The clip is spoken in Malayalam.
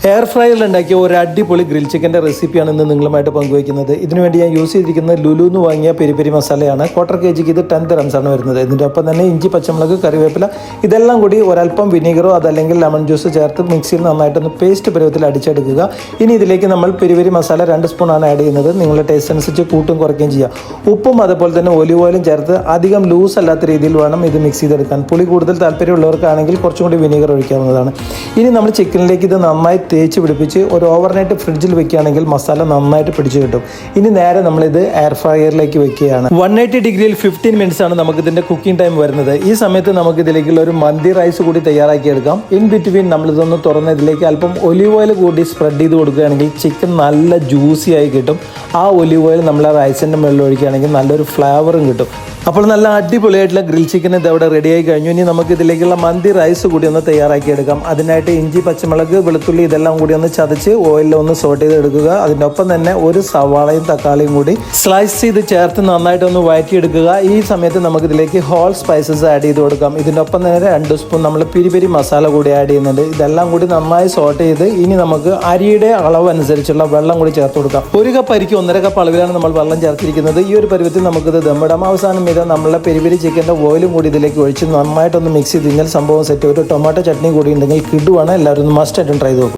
എയർ ഫ്രയറിൽ ഉണ്ടാക്കിയ ഒരു അടിപൊളി ഗ്രിൽ ചിക്കൻ്റെ റെസിപ്പിയാണ് ഇന്ന് നിങ്ങളുമായിട്ട് പങ്കുവയ്ക്കുന്നത്. ഇതിനുവേണ്ടി ഞാൻ യൂസ് ചെയ്തിരിക്കുന്നത് ലുലുന്ന് വാങ്ങിയ പെരി പെരി മസാലയാണ്. 1/4 kgക്ക് ഇത് 10 dirhams ആണ് വരുന്നത്. ഇതിൻ്റെ ഒപ്പം തന്നെ ഇഞ്ചി, പച്ചമുളക്, കറിവേപ്പില ഇതെല്ലാം കൂടി ഒരല്പം വിനീഗറോ അതല്ലെങ്കിൽ ലെമൺ ജ്യൂസ് ചേർത്ത് മിക്സിയിൽ നന്നായിട്ടൊന്ന് പേസ്റ്റ് പരുവത്തിൽ അടിച്ചെടുക്കുക. ഇനി ഇതിലേക്ക് നമ്മൾ പെരി പെരി മസാല 2 സ്പൂണാണ് ആഡ് ചെയ്യുന്നത്. നിങ്ങളുടെ ടേസ്റ്റ് അനുസരിച്ച് കൂട്ടും കുറയ്ക്കുകയും ചെയ്യുക. ഉപ്പും അതുപോലെ തന്നെ ഒലിവ് ഓയിലും ചേർത്ത് അധികം ലൂസ് അല്ലാത്ത രീതിയിൽ വേണം ഇത് മിക്സ് ചെയ്തെടുക്കാൻ. പുളി കൂടുതൽ താല്പര്യമുള്ളവർക്കാണെങ്കിൽ കുറച്ചും കൂടി വിനീഗർ ഒഴിക്കാവുന്നതാണ്. ഇനി നമ്മൾ ചിക്കനിലേക്ക് ഇത് നന്നായി തേച്ച് പിടിപ്പിച്ച് ഒരു ഓവർനൈറ്റ് ഫ്രിഡ്ജിൽ വെക്കുകയാണെങ്കിൽ മസാല നന്നായിട്ട് പിടിച്ചു കിട്ടും. ഇനി നേരെ നമ്മളിത് എയർ ഫ്രയറിലേക്ക് വെക്കുകയാണ്. 180 ഡിഗ്രിയിൽ 15 മിനിറ്റ്സ് ആണ് നമുക്ക് ഇതിൻ്റെ കുക്കിംഗ് ടൈം വരുന്നത്. ഈ സമയത്ത് നമുക്ക് ഇതിലേക്കുള്ള ഒരു മന്തി റൈസ് കൂടി തയ്യാറാക്കിയെടുക്കാം. ഇൻ ബിറ്റ്വീൻ നമ്മളിതൊന്ന് തുറന്ന് ഇതിലേക്ക് അല്പം ഒലിവ് ഓയിൽ കൂടി സ്പ്രെഡ് ചെയ്ത് കൊടുക്കുകയാണെങ്കിൽ ചിക്കൻ നല്ല ജ്യൂസി ആയി കിട്ടും. ആ ഒലിവ് ഓയിൽ നമ്മൾ ആ റൈസിൻ്റെ മുകളിൽ ഒഴിക്കുകയാണെങ്കിൽ നല്ലൊരു ഫ്ലേവറും കിട്ടും. അപ്പോൾ നല്ല അടിപൊളിയായിട്ടുള്ള ഗ്രിൽ ചിക്കൻ ഇതവിടെ റെഡിയായി കഴിഞ്ഞു. ഇനി നമുക്ക് ഇതിലേക്കുള്ള മന്തി റൈസ് കൂടി ഒന്ന് തയ്യാറാക്കിയെടുക്കാം. അതിനായിട്ട് ഇഞ്ചി, പച്ചമുളക്, വെളുത്തുള്ളി ഇതെല്ലാം കൂടി ഒന്ന് ചതച്ച് ഓയിലിൽ ഒന്ന് സോട്ട് ചെയ്തെടുക്കുക. അതിൻ്റെ ഒപ്പം തന്നെ ഒരു സവാളയും തക്കാളിയും കൂടി സ്ലൈസ് ചെയ്ത് ചേർത്ത് നന്നായിട്ടൊന്ന് വഴറ്റിയെടുക്കുക. ഈ സമയത്ത് നമുക്ക് ഇതിലേക്ക് ഹോൾ സ്പൈസസ് ആഡ് ചെയ്ത് കൊടുക്കാം. ഇതിൻ്റെ ഒപ്പം തന്നെ 2 സ്പൂൺ നമ്മൾ പെരി പെരി മസാല കൂടി ആഡ് ചെയ്യുന്നുണ്ട്. ഇതെല്ലാം കൂടി നന്നായി സോട്ട് ചെയ്ത് ഇനി നമുക്ക് അരിയുടെ അളവ് അനുസരിച്ചുള്ള വെള്ളം കൂടി ചേർത്ത് കൊടുക്കാം. 1 കപ്പ് അരിക്ക് 1.5 കപ്പ് അളവിലാണ് നമ്മൾ വെള്ളം ചേർത്തിരിക്കുന്നത്. ഈ ഒരു പരുവത്തിൽ നമുക്കിത് ദമ്മിടാം. അവസാനം ഇത് നമ്മളെ പെരി പെരി ചിക്കൻ്റെ ഓയിലും കൂടി ഇതിലേക്ക് ഒഴിച്ച് നന്നായിട്ടൊന്ന് മിക്സ് ചെയ്ത് കഴിഞ്ഞാൽ സംഭവം സെറ്റ്. ഒരു ടൊമാറ്റോ ചട്നി കൂടി ഉണ്ടെങ്കിൽ കിടുവാണ്. എല്ലാവരും ഒന്ന് മസ്റ്റ് ആയിട്ടും ട്രൈ ചെയ്ത് നോക്കും.